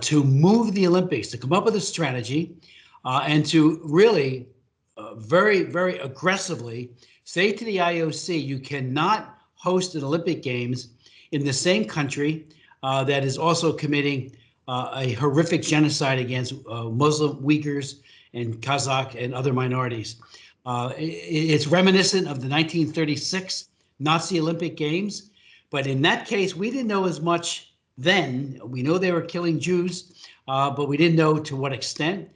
to move the Olympics, to come up with a strategy, and to really very, very aggressively say to the IOC, you cannot host an Olympic Games in the same country that is also committing a horrific genocide against Muslim Uyghurs and Kazakh and other minorities. It's reminiscent of the 1936 Nazi Olympic Games, but in that case, we didn't know as much then. We know they were killing Jews, but we didn't know to what extent.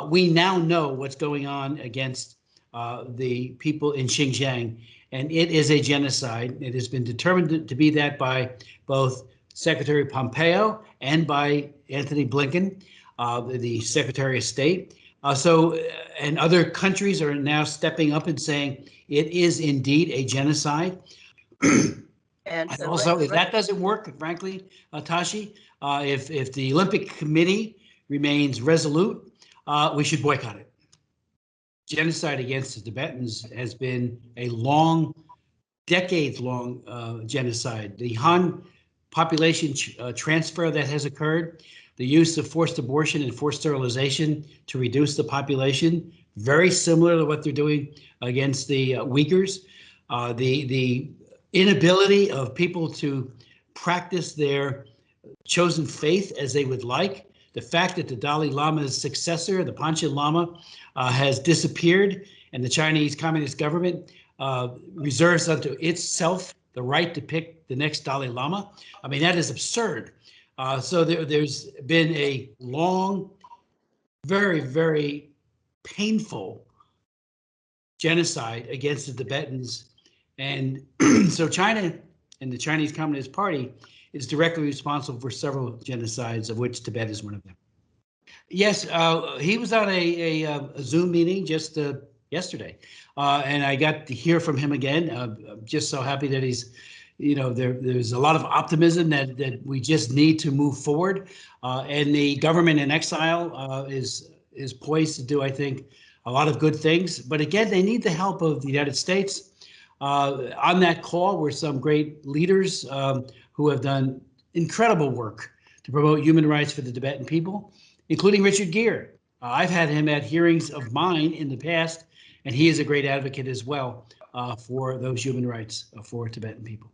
We now know what's going on against the people in Xinjiang, and it is a genocide. It has been determined to be that by both Secretary Pompeo and by Anthony Blinken, the Secretary of State. And other countries are now stepping up and saying it is indeed a genocide. And also, if that doesn't work, frankly, Tashi, if the Olympic Committee remains resolute, we should boycott it. Genocide against the Tibetans has been a long, decades-long genocide. The Han population transfer that has occurred, the use of forced abortion and forced sterilization to reduce the population, very similar to what they're doing against the Uyghurs. The inability of people to practice their chosen faith as they would like. The fact that the Dalai Lama's successor, the Panchen Lama, has disappeared, and the Chinese Communist government reserves unto itself the right to pick the next Dalai Lama. I mean, that is absurd. So there's been a long, very, very painful genocide against the Tibetans. And so China and the Chinese Communist Party is directly responsible for several genocides, of which Tibet is one of them. Yes, he was on a Zoom meeting just yesterday, and I got to hear from him again. I'm just so happy that he's, there's a lot of optimism that we just need to move forward, and the government in exile is poised to do, I think, a lot of good things. But again, they need the help of the United States. On that call were some great leaders who have done incredible work to promote human rights for the Tibetan people, including Richard Gere. I've had him at hearings of mine in the past, and he is a great advocate as well for those human rights for Tibetan people.